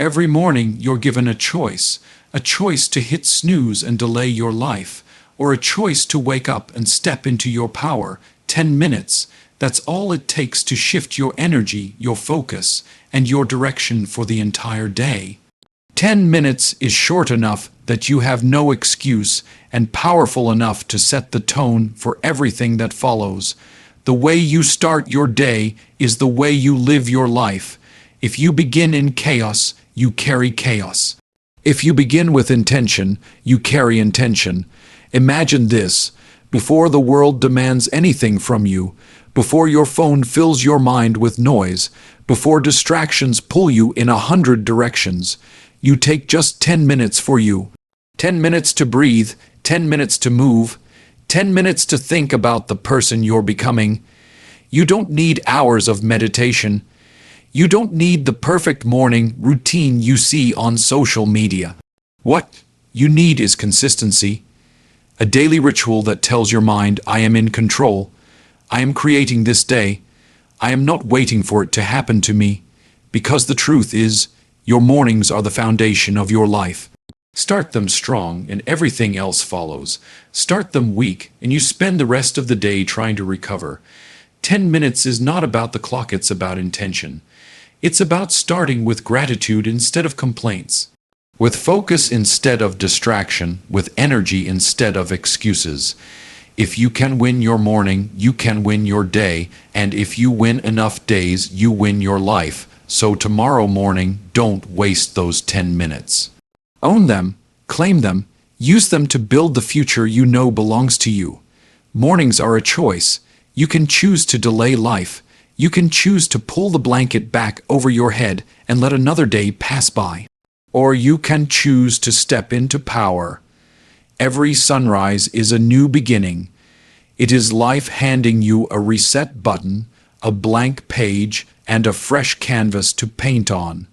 Every morning you're given a choice to hit snooze and delay your life, or a choice to wake up and step into your power. 10 minutes, that's all it takes to shift your energy, your focus, and your direction for the entire day. 10 minutes is short enough that you have no excuse and powerful enough to set the tone for everything that follows. The way you start your day is the way you live your life. If you begin in chaos, you carry chaos. If you begin with intention, you carry intention. Imagine this: before the world demands anything from you, before your phone fills your mind with noise, before distractions pull you in 100 directions, you take just 10 minutes for you. 10 minutes to breathe, 10 minutes to move, 10 minutes to think about the person you're becoming. You don't need hours of meditation. You don't need the perfect morning routine you see on social media. What you need is consistency. A daily ritual that tells your mind, I am in control. I am creating this day. I am not waiting for it to happen to me. Because the truth is, your mornings are the foundation of your life. Start them strong and everything else follows. Start them weak and you spend the rest of the day trying to recover. 10 minutes is not about the clock, it's about intention. It's about starting with gratitude instead of complaints, with focus instead of distraction, with energy instead of excuses. If you can win your morning, you can win your day, and if you win enough days, you win your life. So tomorrow morning, don't waste those 10 minutes. Own them, claim them, use them to build the future you know belongs to you. Mornings are a choice. You can choose to delay life. You can choose to pull the blanket back over your head and let another day pass by. Or you can choose to step into power. Every sunrise is a new beginning. It is life handing you a reset button, a blank page, and a fresh canvas to paint on.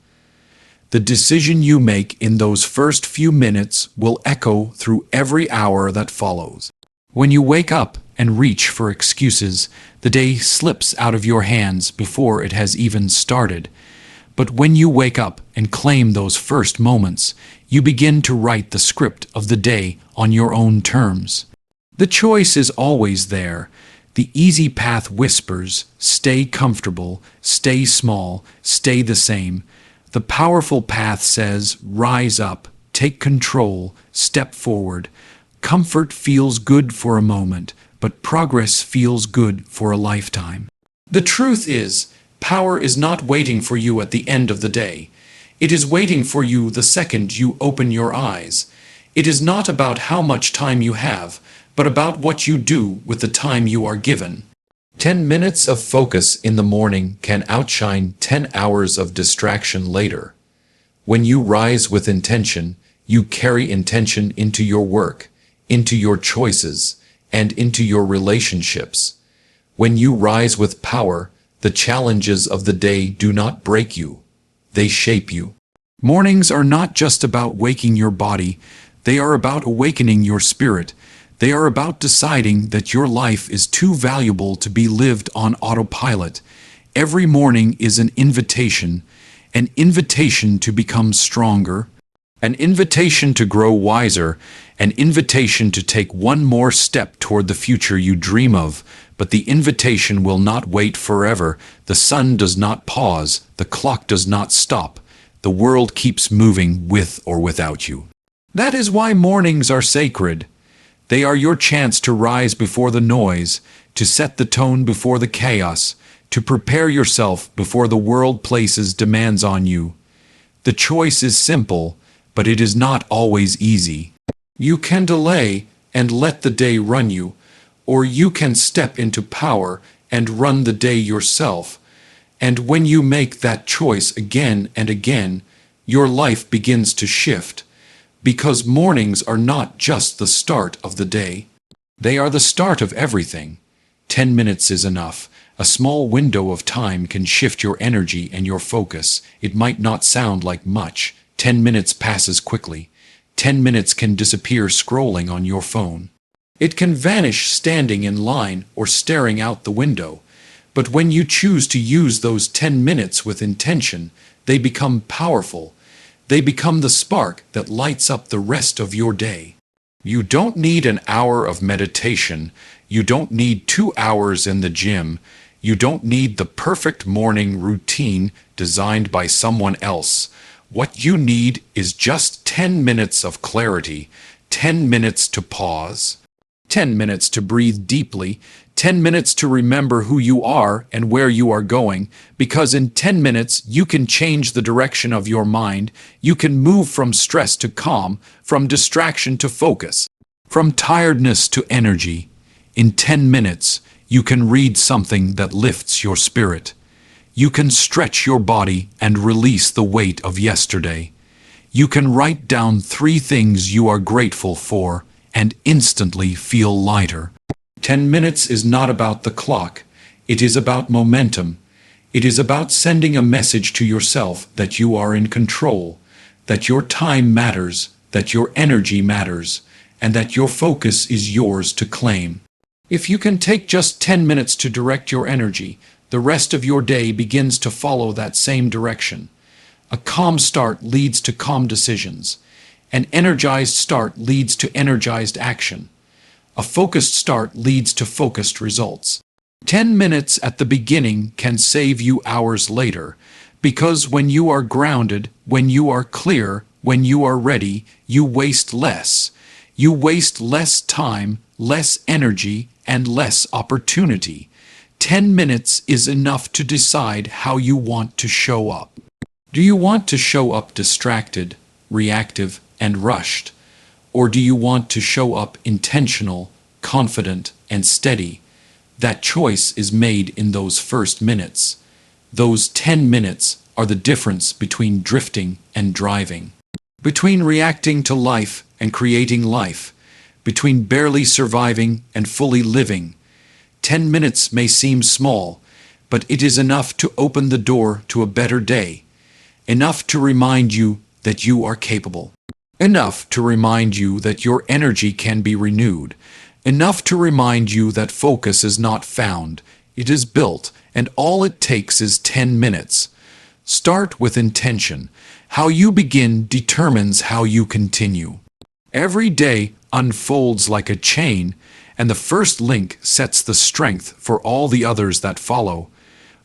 The decision you make in those first few minutes will echo through every hour that follows. When you wake up and reach for excuses, the day slips out of your hands before it has even started. But when you wake up and claim those first moments, you begin to write the script of the day on your own terms. The choice is always there. The easy path whispers, stay comfortable, stay small, stay the same. The powerful path says, rise up, take control, step forward. Comfort feels good for a moment, but progress feels good for a lifetime. The truth is, power is not waiting for you at the end of the day. It is waiting for you the second you open your eyes. It is not about how much time you have, but about what you do with the time you are given. 10 minutes of focus in the morning can outshine 10 hours of distraction later. When you rise with intention, you carry intention into your work, into your choices, and into your relationships. When you rise with power, the challenges of the day do not break you. They shape you. Mornings are not just about waking your body. They are about awakening your spirit. They are about deciding that your life is too valuable to be lived on autopilot. Every morning is an invitation to become stronger, an invitation to grow wiser, an invitation to take one more step toward the future you dream of. But the invitation will not wait forever. The sun does not pause. The clock does not stop. The world keeps moving with or without you. That is why mornings are sacred. They are your chance to rise before the noise, to set the tone before the chaos, to prepare yourself before the world places demands on you. The choice is simple, but it is not always easy. You can delay and let the day run you, or you can step into power and run the day yourself. And when you make that choice again and again, your life begins to shift. Because mornings are not just the start of the day. They are the start of everything. 10 minutes is enough. A small window of time can shift your energy and your focus. It might not sound like much. 10 minutes passes quickly. 10 minutes can disappear scrolling on your phone. It can vanish standing in line or staring out the window. But when you choose to use those 10 minutes with intention, they become powerful. They become the spark that lights up the rest of your day. You don't need an hour of meditation. You don't need 2 hours in the gym. You don't need the perfect morning routine designed by someone else. What you need is just 10 minutes of clarity, 10 minutes to pause, 10 minutes to breathe deeply, 10 minutes to remember who you are and where you are going, because in 10 minutes you can change the direction of your mind. You can move from stress to calm, from distraction to focus, from tiredness to energy. In 10 minutes, you can read something that lifts your spirit. You can stretch your body and release the weight of yesterday. You can write down 3 things you are grateful for and instantly feel lighter. 10 minutes is not about the clock. It is about momentum. It is about sending a message to yourself that you are in control, that your time matters, that your energy matters, and that your focus is yours to claim. If you can take just 10 minutes to direct your energy, the rest of your day begins to follow that same direction. A calm start leads to calm decisions. An energized start leads to energized action. A focused start leads to focused results. 10 minutes at the beginning can save you hours later, because when you are grounded, when you are clear, when you are ready, you waste less. You waste less time, less energy, and less opportunity. 10 minutes is enough to decide how you want to show up. Do you want to show up distracted, reactive, and rushed? Or do you want to show up intentional, confident, and steady? That choice is made in those first minutes. Those 10 minutes are the difference between drifting and driving, between reacting to life and creating life, between barely surviving and fully living. 10 minutes may seem small, but it is enough to open the door to a better day, enough to remind you that you are capable, enough to remind you that your energy can be renewed, enough to remind you that focus is not found, it is built, and all it takes is 10 minutes. Start with intention. How you begin determines how you continue. Every day unfolds like a chain, and the first link sets the strength for all the others that follow.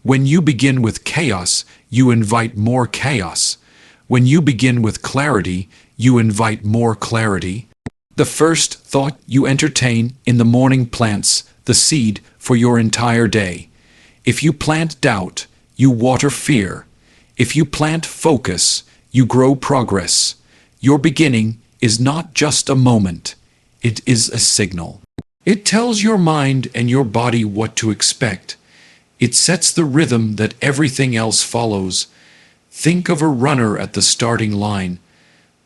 When you begin with chaos, you invite more chaos. When you begin with clarity, you invite more clarity. The first thought you entertain in the morning plants the seed for your entire day. If you plant doubt, you water fear. If you plant focus, you grow progress. Your beginning is not just a moment, it is a signal. It tells your mind and your body what to expect. It sets the rhythm that everything else follows. Think of a runner at the starting line.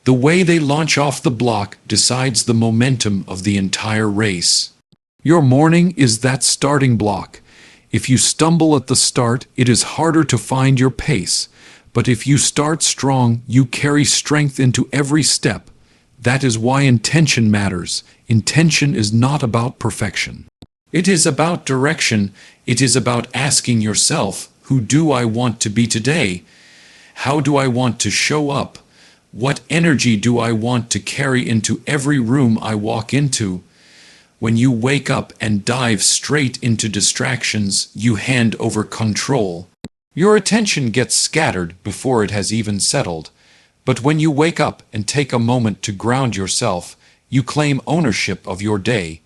The way they launch off the block decides the momentum of the entire race. Your morning is that starting block. If you stumble at the start, it is harder to find your pace. But if you start strong, you carry strength into every step. That is why intention matters. Intention is not about perfection. It is about direction. It is about asking yourself, who do I want to be today? How do I want to show up? What energy do I want to carry into every room I walk into? When you wake up and dive straight into distractions, you hand over control. Your attention gets scattered before it has even settled. But when you wake up and take a moment to ground yourself, you claim ownership of your day.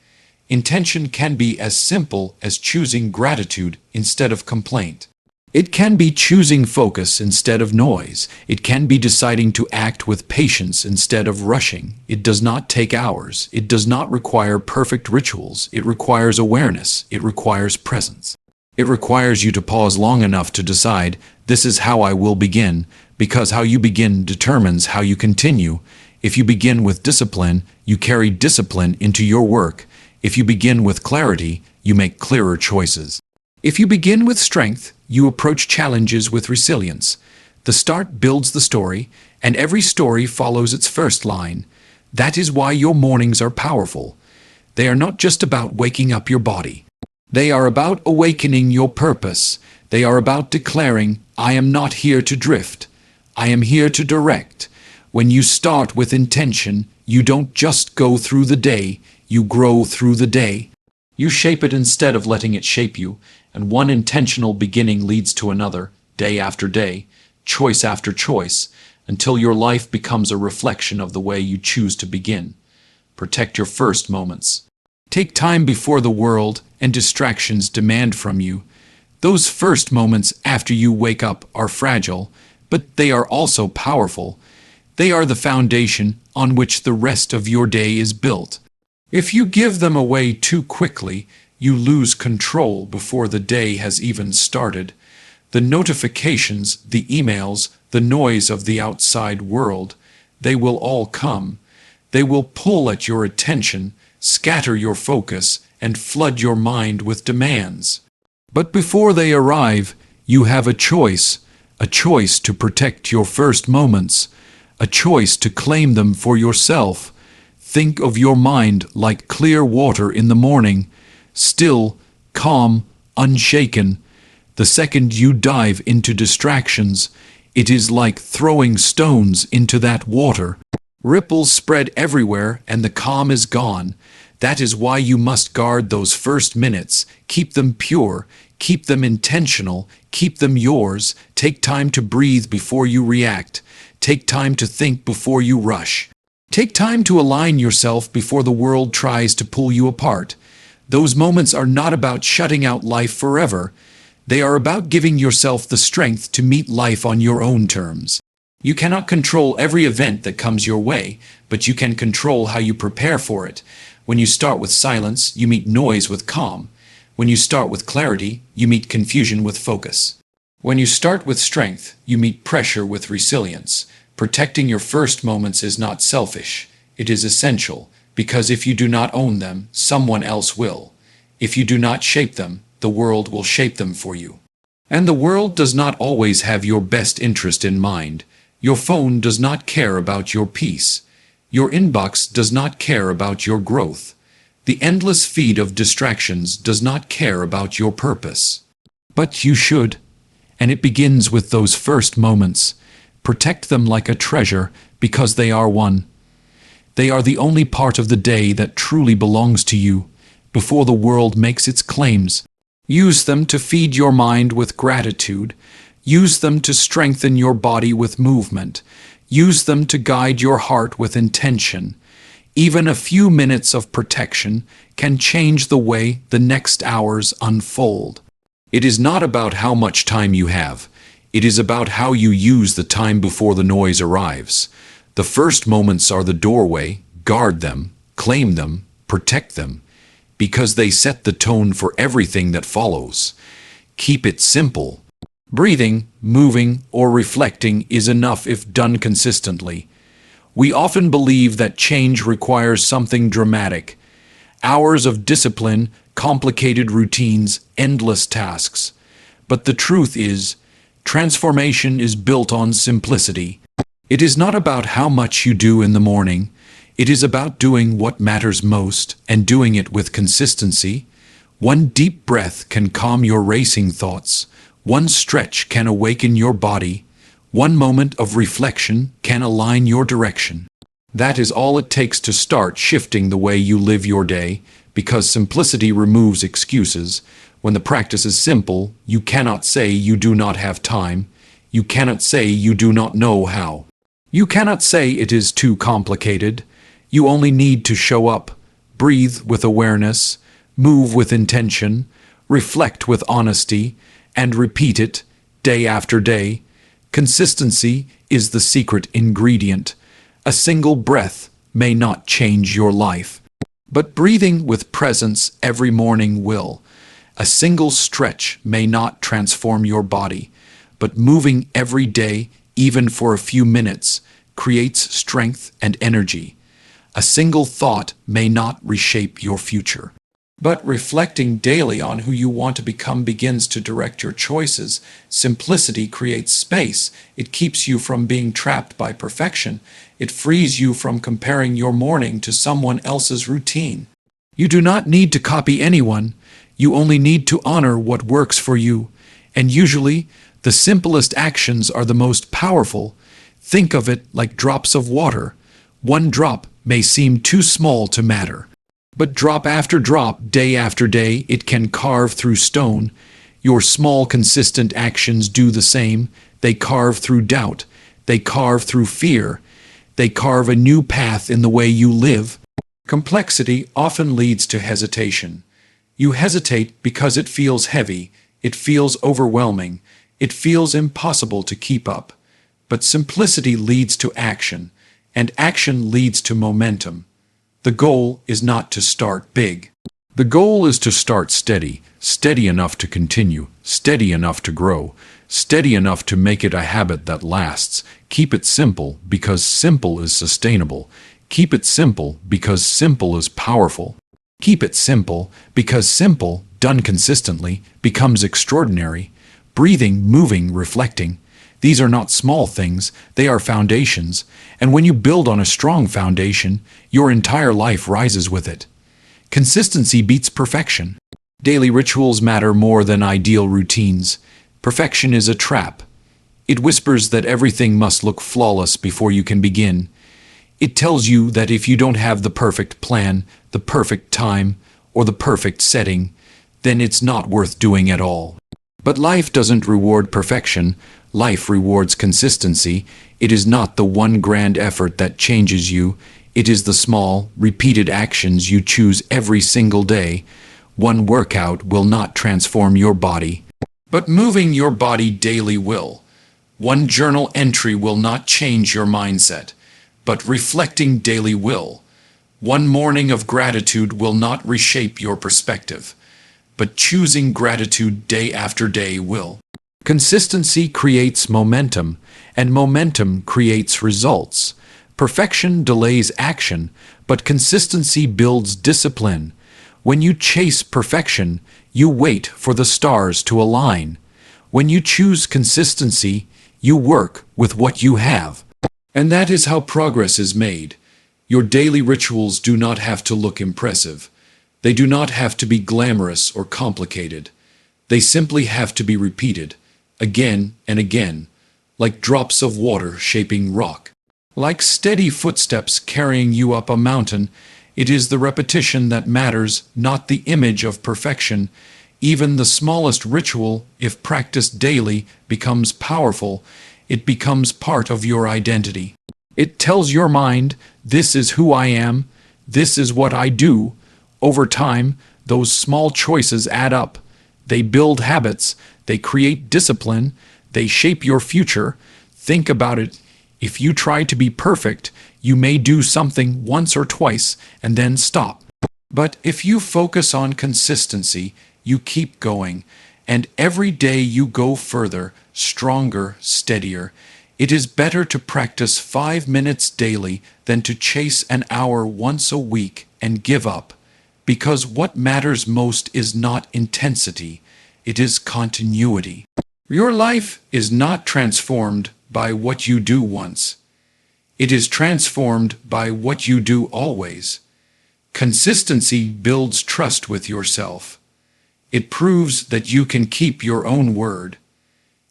Intention can be as simple as choosing gratitude instead of complaint. It can be choosing focus instead of noise. It can be deciding to act with patience instead of rushing. It does not take hours. It does not require perfect rituals. It requires awareness. It requires presence. It requires you to pause long enough to decide, this is how I will begin, because how you begin determines how you continue. If you begin with discipline, you carry discipline into your work. If you begin with clarity, you make clearer choices. If you begin with strength, you approach challenges with resilience. The start builds the story, and every story follows its first line. That is why your mornings are powerful. They are not just about waking up your body. They are about awakening your purpose. They are about declaring, I am not here to drift. I am here to direct. When you start with intention, you don't just go through the day, you grow through the day. You shape it instead of letting it shape you, and one intentional beginning leads to another, day after day, choice after choice, until your life becomes a reflection of the way you choose to begin. Protect your first moments. Take time before the world and distractions demand from you. Those first moments after you wake up are fragile, but they are also powerful. They are the foundation on which the rest of your day is built. If you give them away too quickly, you lose control before the day has even started. The notifications, the emails, the noise of the outside world, they will all come. They will pull at your attention, scatter your focus, and flood your mind with demands. But before they arrive, you have a choice to protect your first moments, a choice to claim them for yourself. Think of your mind like clear water in the morning, still, calm, unshaken. The second you dive into distractions, it is like throwing stones into that water. Ripples spread everywhere and the calm is gone. That is why you must guard those first minutes. Keep them pure, keep them intentional, keep them yours. Take time to breathe before you react. Take time to think before you rush. Take time to align yourself before the world tries to pull you apart. Those moments are not about shutting out life forever. They are about giving yourself the strength to meet life on your own terms. You cannot control every event that comes your way, but you can control how you prepare for it. When you start with silence, you meet noise with calm. When you start with clarity, you meet confusion with focus. When you start with strength, you meet pressure with resilience. Protecting your first moments is not selfish. It is essential, because if you do not own them, someone else will. If you do not shape them, the world will shape them for you. And the world does not always have your best interest in mind. Your phone does not care about your peace. Your inbox does not care about your growth. The endless feed of distractions does not care about your purpose. But you should. And it begins with those first moments. Protect them like a treasure, because they are one. They are the only part of the day that truly belongs to you, before the world makes its claims. Use them to feed your mind with gratitude. Use them to strengthen your body with movement. Use them to guide your heart with intention. Even a few minutes of protection can change the way the next hours unfold. It is not about how much time you have. It is about how you use the time before the noise arrives. The first moments are the doorway. Guard them, claim them, protect them, because they set the tone for everything that follows. Keep it simple. Breathing, moving, or reflecting is enough if done consistently. We often believe that change requires something dramatic. Hours of discipline, complicated routines, endless tasks. But the truth is, transformation is built on simplicity. It is not about how much you do in the morning. It is about doing what matters most and doing it with consistency. One deep breath can calm your racing thoughts. One stretch can awaken your body. One moment of reflection can align your direction. That is all it takes to start shifting the way you live your day, because simplicity removes excuses. When the practice is simple, you cannot say you do not have time. You cannot say you do not know how. You cannot say it is too complicated. You only need to show up, breathe with awareness, move with intention, reflect with honesty, and repeat it day after day. Consistency is the secret ingredient. A single breath may not change your life, but breathing with presence every morning will. A single stretch may not transform your body, but moving every day, even for a few minutes, creates strength and energy. A single thought may not reshape your future, but reflecting daily on who you want to become begins to direct your choices. Simplicity creates space. It keeps you from being trapped by perfection. It frees you from comparing your morning to someone else's routine. You do not need to copy anyone. You only need to honor what works for you. And usually, the simplest actions are the most powerful. Think of it like drops of water. One drop may seem too small to matter. But drop after drop, day after day, it can carve through stone. Your small, consistent actions do the same. They carve through doubt. They carve through fear. They carve a new path in the way you live. Complexity often leads to hesitation. You hesitate because it feels heavy, it feels overwhelming, it feels impossible to keep up. But simplicity leads to action, and action leads to momentum. The goal is not to start big. The goal is to start steady, steady enough to continue, steady enough to grow, steady enough to make it a habit that lasts. Keep it simple because simple is sustainable. Keep it simple because simple is powerful. Keep it simple because simple, done consistently, becomes extraordinary. Breathing, moving, reflecting. These are not small things, they are foundations, and when you build on a strong foundation, your entire life rises with it. Consistency beats perfection. Daily rituals matter more than ideal routines. Perfection is a trap. It whispers that everything must look flawless before you can begin. It tells you that if you don't have the perfect plan, the perfect time, or the perfect setting, then it's not worth doing at all. But life doesn't reward perfection. Life rewards consistency. It is not the one grand effort that changes you. It is the small, repeated actions you choose every single day. One workout will not transform your body, but moving your body daily will. One journal entry will not change your mindset, but reflecting daily will. One morning of gratitude will not reshape your perspective, but choosing gratitude day after day will. Consistency creates momentum, and momentum creates results. Perfection delays action, but consistency builds discipline. When you chase perfection, you wait for the stars to align. When you choose consistency, you work with what you have. And that is how progress is made. Your daily rituals do not have to look impressive. They do not have to be glamorous or complicated. They simply have to be repeated, again and again, like drops of water shaping rock. Like steady footsteps carrying you up a mountain, it is the repetition that matters, not the image of perfection. Even the smallest ritual, if practiced daily, becomes powerful. It becomes part of your identity. It tells your mind, this is who I am, this is what I do. Over time, those small choices add up. They build habits, they create discipline, they shape your future. Think about it. If you try to be perfect, you may do something once or twice and then stop. But if you focus on consistency, you keep going, and every day you go further, stronger, steadier. It is better to practice 5 minutes daily than to chase an hour once a week and give up. Because what matters most is not intensity, it is continuity. Your life is not transformed by what you do once. It is transformed by what you do always. Consistency builds trust with yourself. It proves that you can keep your own word.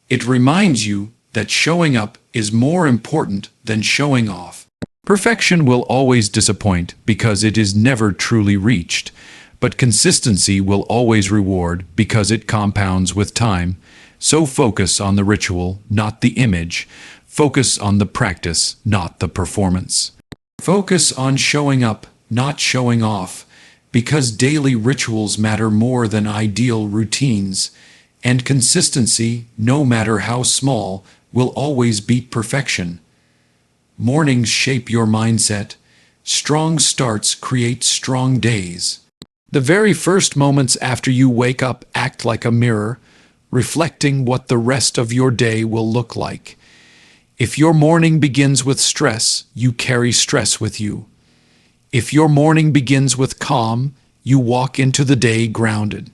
It reminds you that showing up is more important than showing off. Perfection will always disappoint because it is never truly reached, but consistency will always reward because it compounds with time. So focus on the ritual, not the image. Focus on the practice, not the performance. Focus on showing up, not showing off, because daily rituals matter more than ideal routines, and consistency, no matter how small, will always beat perfection. Mornings shape your mindset. Strong starts create strong days. The very first moments after you wake up act like a mirror, reflecting what the rest of your day will look like. If your morning begins with stress, you carry stress with you. If your morning begins with calm, you walk into the day grounded.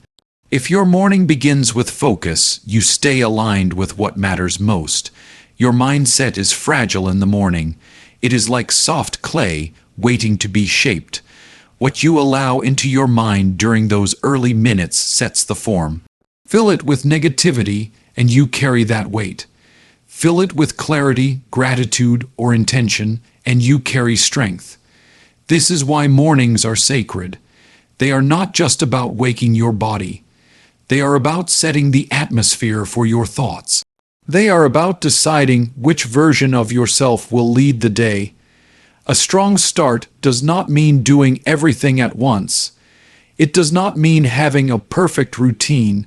If your morning begins with focus, you stay aligned with what matters most. Your mindset is fragile in the morning. It is like soft clay waiting to be shaped. What you allow into your mind during those early minutes sets the form. Fill it with negativity, and you carry that weight. Fill it with clarity, gratitude, or intention, and you carry strength. This is why mornings are sacred. They are not just about waking your body. They are about setting the atmosphere for your thoughts. They are about deciding which version of yourself will lead the day. A strong start does not mean doing everything at once. It does not mean having a perfect routine.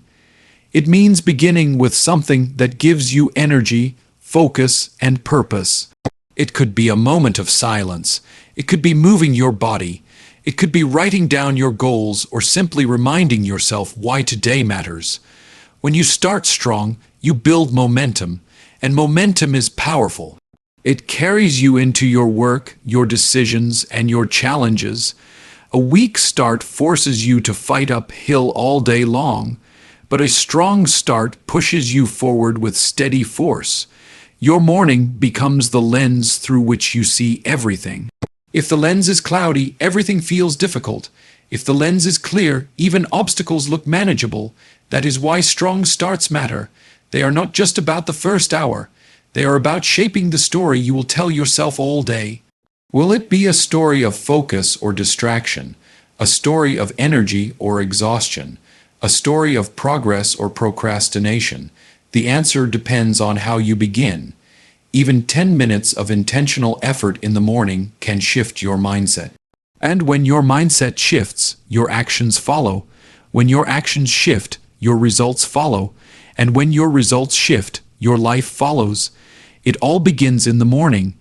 It means beginning with something that gives you energy, focus, and purpose. It could be a moment of silence. It could be moving your body. It could be writing down your goals or simply reminding yourself why today matters. When you start strong, you build momentum, and momentum is powerful. It carries you into your work, your decisions, and your challenges. A weak start forces you to fight uphill all day long, but a strong start pushes you forward with steady force. Your morning becomes the lens through which you see everything. If the lens is cloudy, everything feels difficult. If the lens is clear, even obstacles look manageable. That is why strong starts matter. They are not just about the first hour. They are about shaping the story you will tell yourself all day. Will it be a story of focus or distraction? A story of energy or exhaustion? A story of progress or procrastination? The answer depends on how you begin. Even 10 minutes of intentional effort in the morning can shift your mindset. And when your mindset shifts, your actions follow. When your actions shift, your results follow. And when your results shift, your life follows. It all begins in the morning.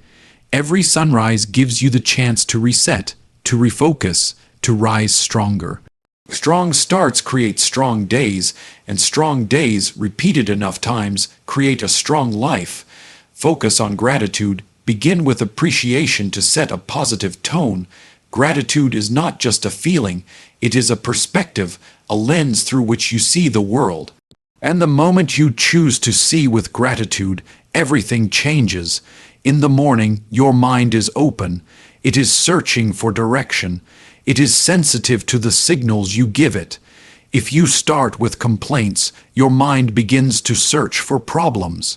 Every sunrise gives you the chance to reset, to refocus, to rise stronger. Strong starts create strong days, and strong days, repeated enough times, create a strong life. Focus on gratitude. Begin with appreciation to set a positive tone. Gratitude is not just a feeling, it is a perspective, a lens through which you see the world. And the moment you choose to see with gratitude, everything changes. In the morning, your mind is open. It is searching for direction. It is sensitive to the signals you give it. If you start with complaints, your mind begins to search for problems.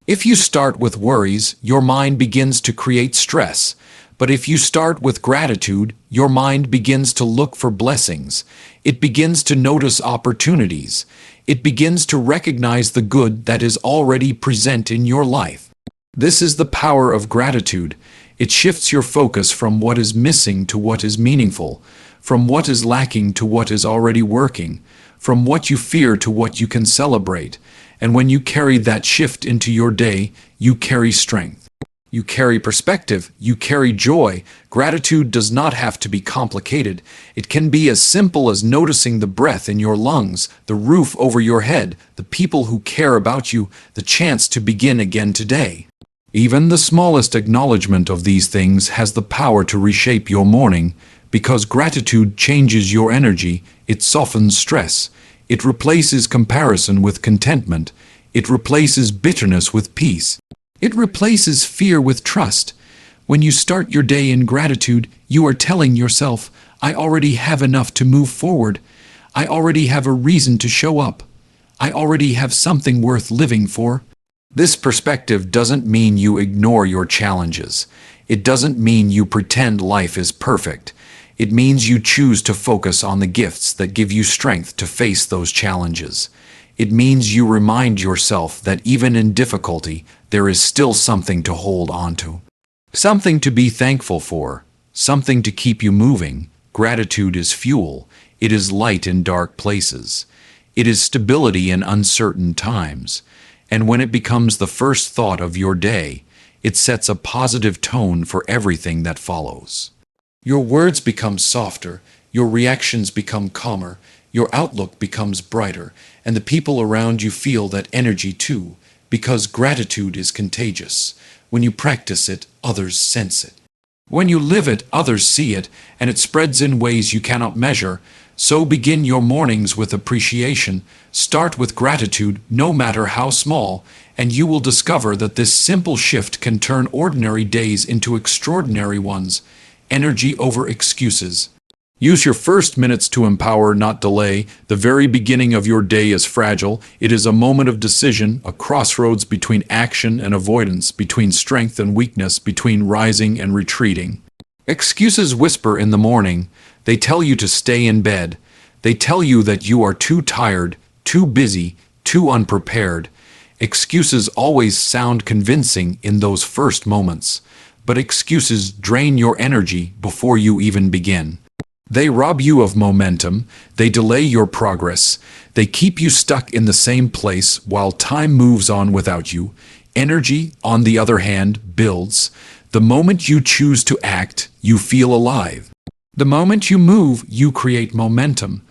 If you start with worries, your mind begins to create stress. But if you start with gratitude, your mind begins to look for blessings. It begins to notice opportunities. It begins to recognize the good that is already present in your life. This is the power of gratitude. It shifts your focus from what is missing to what is meaningful, from what is lacking to what is already working, from what you fear to what you can celebrate. And when you carry that shift into your day, you carry strength. You carry perspective. You carry joy. Gratitude does not have to be complicated. It can be as simple as noticing the breath in your lungs, the roof over your head, the people who care about you, the chance to begin again today. Even the smallest acknowledgement of these things has the power to reshape your morning, because gratitude changes your energy, it softens stress, it replaces comparison with contentment, it replaces bitterness with peace, it replaces fear with trust. When you start your day in gratitude, you are telling yourself, I already have enough to move forward. I already have a reason to show up. I already have something worth living for. This perspective doesn't mean you ignore your challenges. It doesn't mean you pretend life is perfect. It means you choose to focus on the gifts that give you strength to face those challenges. It means you remind yourself that even in difficulty, there is still something to hold on to. Something to be thankful for. Something to keep you moving. Gratitude is fuel. It is light in dark places. It is stability in uncertain times. And when it becomes the first thought of your day, it sets a positive tone for everything that follows. Your words become softer, your reactions become calmer, your outlook becomes brighter, and the people around you feel that energy too, because gratitude is contagious. When you practice it, others sense it. When you live it, others see it, and it spreads in ways you cannot measure. So begin your mornings with appreciation. Start with gratitude, no matter how small, and you will discover that this simple shift can turn ordinary days into extraordinary ones. Energy over excuses. Use your first minutes to empower, not delay. The very beginning of your day is fragile. It is a moment of decision, a crossroads between action and avoidance, between strength and weakness, between rising and retreating. Excuses whisper in the morning. They tell you to stay in bed. They tell you that you are too tired, too busy, too unprepared. Excuses always sound convincing in those first moments, but excuses drain your energy before you even begin. They rob you of momentum, they delay your progress, they keep you stuck in the same place while time moves on without you. Energy, on the other hand, builds. The moment you choose to act, you feel alive. The moment you move, you create momentum.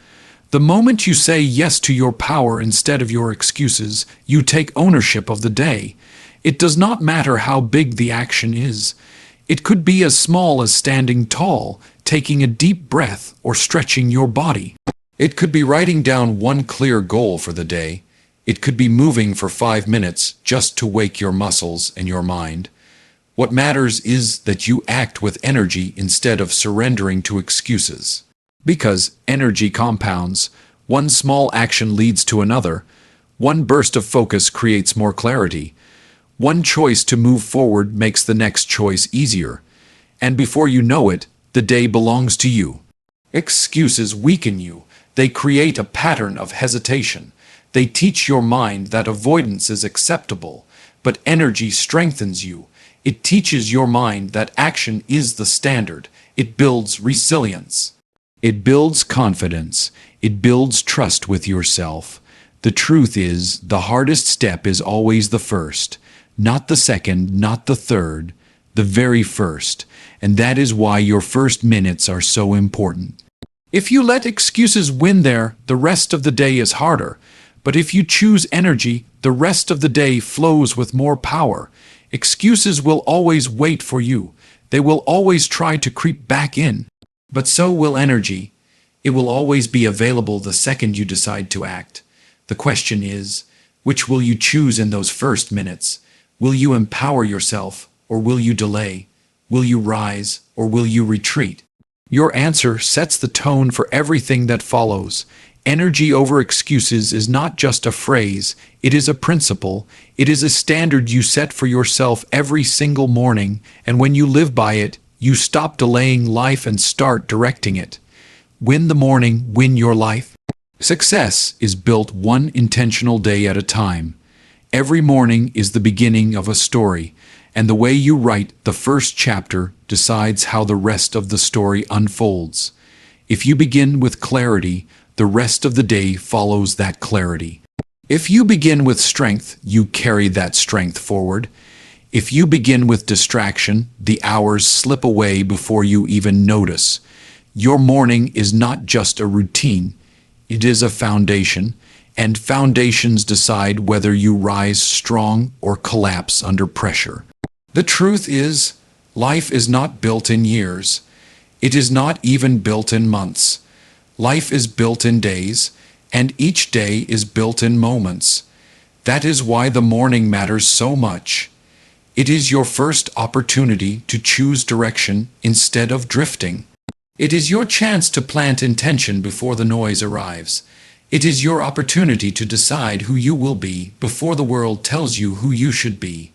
The moment you say yes to your power instead of your excuses, you take ownership of the day. It does not matter how big the action is. It could be as small as standing tall, taking a deep breath, or stretching your body. It could be writing down one clear goal for the day. It could be moving for 5 minutes just to wake your muscles and your mind. What matters is that you act with energy instead of surrendering to excuses. Because energy compounds, one small action leads to another. One burst of focus creates more clarity. One choice to move forward makes the next choice easier. And before you know it, the day belongs to you. Excuses weaken you. They create a pattern of hesitation. They teach your mind that avoidance is acceptable, but energy strengthens you. It teaches your mind that action is the standard. It builds resilience. It builds confidence. It builds trust with yourself. The truth is, the hardest step is always the first. Not the second, not the third, the very first. And that is why your first minutes are so important. If you let excuses win there, the rest of the day is harder. But if you choose energy, the rest of the day flows with more power. Excuses will always wait for you. They will always try to creep back in. But so will energy. It will always be available the second you decide to act. The question is, which will you choose in those first minutes? Will you empower yourself, or will you delay? Will you rise, or will you retreat? Your answer sets the tone for everything that follows. Energy over excuses is not just a phrase, it is a principle. It is a standard you set for yourself every single morning, and when you live by it, you stop delaying life and start directing it. Win the morning, win your life. Success is built one intentional day at a time. Every morning is the beginning of a story, and the way you write the first chapter decides how the rest of the story unfolds. If you begin with clarity, the rest of the day follows that clarity. If you begin with strength, you carry that strength forward. If you begin with distraction, the hours slip away before you even notice. Your morning is not just a routine, it is a foundation, and foundations decide whether you rise strong or collapse under pressure. The truth is, life is not built in years. It is not even built in months. Life is built in days, and each day is built in moments. That is why the morning matters so much. It is your first opportunity to choose direction instead of drifting. It is your chance to plant intention before the noise arrives. It is your opportunity to decide who you will be before the world tells you who you should be.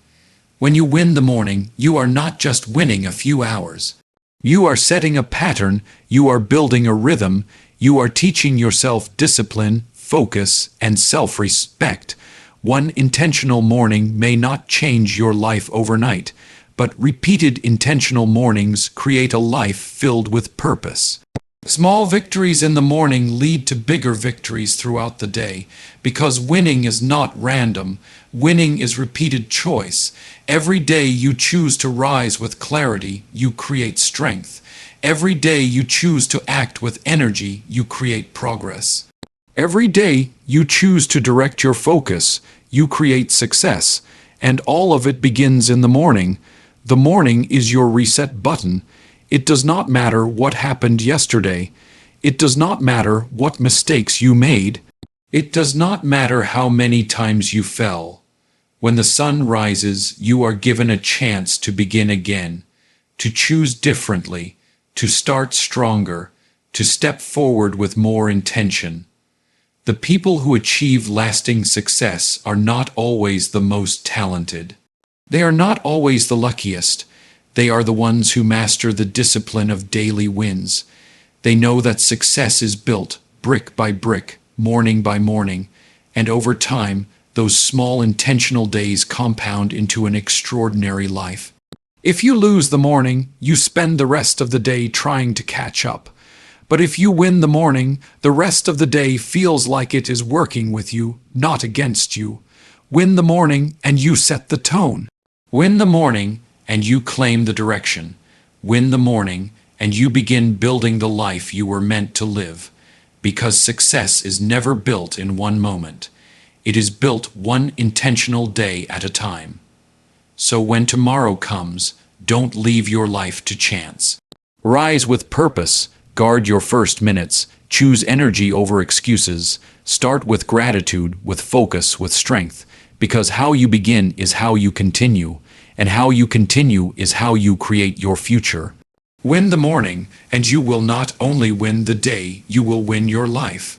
When you win the morning, you are not just winning a few hours. You are setting a pattern, you are building a rhythm, you are teaching yourself discipline, focus, and self-respect. One intentional morning may not change your life overnight, but repeated intentional mornings create a life filled with purpose. Small victories in the morning lead to bigger victories throughout the day, because winning is not random. Winning is repeated choice. Every day you choose to rise with clarity, you create strength. Every day you choose to act with energy, you create progress. Every day you choose to direct your focus, you create success. And all of it begins in the morning. The morning is your reset button. It does not matter what happened yesterday. It does not matter what mistakes you made. It does not matter how many times you fell. When the sun rises, you are given a chance to begin again, to choose differently, to start stronger, to step forward with more intention. The people who achieve lasting success are not always the most talented. They are not always the luckiest. They are the ones who master the discipline of daily wins. They know that success is built brick by brick, morning by morning, and over time, those small intentional days compound into an extraordinary life. If you lose the morning, you spend the rest of the day trying to catch up. But if you win the morning, the rest of the day feels like it is working with you, not against you. Win the morning and you set the tone. Win the morning and you claim the direction. Win the morning and you begin building the life you were meant to live. Because success is never built in one moment. It is built one intentional day at a time. So when tomorrow comes, don't leave your life to chance. Rise with purpose, guard your first minutes, choose energy over excuses, start with gratitude, with focus, with strength, because how you begin is how you continue, and how you continue is how you create your future. Win the morning, and you will not only win the day, you will win your life.